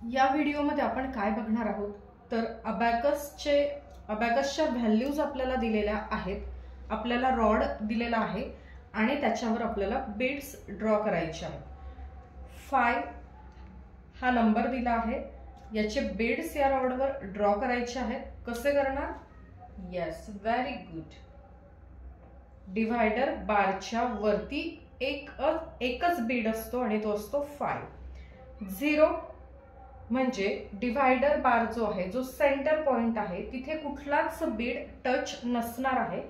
या व्हिडिओमध्ये आपण काय बघणार आहोत तर अबॅकसच्या व्हॅल्यूज आपल्याला दिलेल्या आहेत, आपल्याला रॉड दिलेला आहे आणि त्याच्यावर आपल्याला बीड्स ड्रॉ करायचे आहेत। 5 हा नंबर दिला आहे, याचे बीड्स या रॉडवर ड्रॉ करायचे आहेत। कसे करणार? Yes, very good. डिवायडर बारच्या वरती एकच बीड असतो आणि तो असतो 5। 0 म्हणजे डिवायडर बार जो आहे, जो सेंटर पॉइंट आहे, तिथे कुठलाच बीड टच नसणार आहे,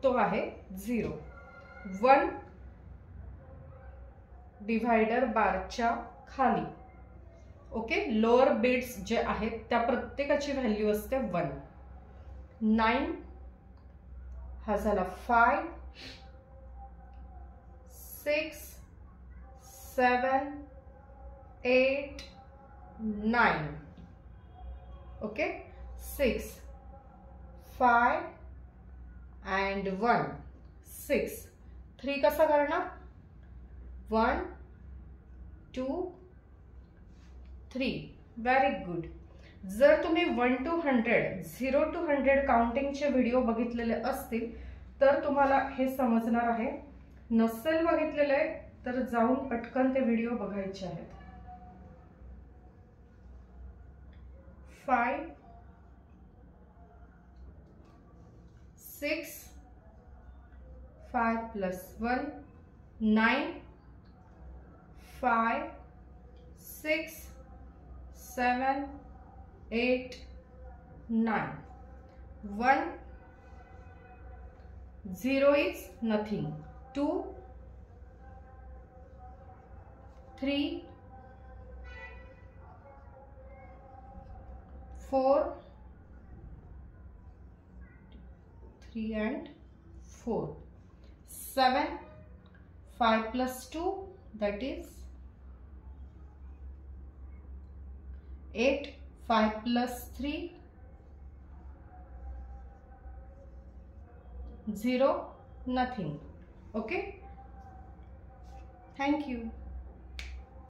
तो आहे 0। 1 डिवायडर बारच्या खाली, ओके, लोअर बीड्स जे आहेत त्या प्रत्येकाची व्हॅल्यू असते 1। 9 हा झाला 5, 6 7 8 9, ओके, 6 5 and 1 6। 3 कसा करणार? 1 2 3, व्हेरी गुड। जर तुम्ही 1 to 100 0 to 100 काउंटिंगचे व्हिडिओ बघितलेले असतील तर तुम्हाला हे समजणार आहे। नसेल बघितलेले तर जाऊन पटकन ते व्हिडिओ बघायचे आहेत। 5 6 5 plus 1 9 5 6 7 8 9 1 0 is nothing। 2 3 4 3 and 4 7 5 plus 2 that is 8 5 plus 3 0 nothing। okay, thank you।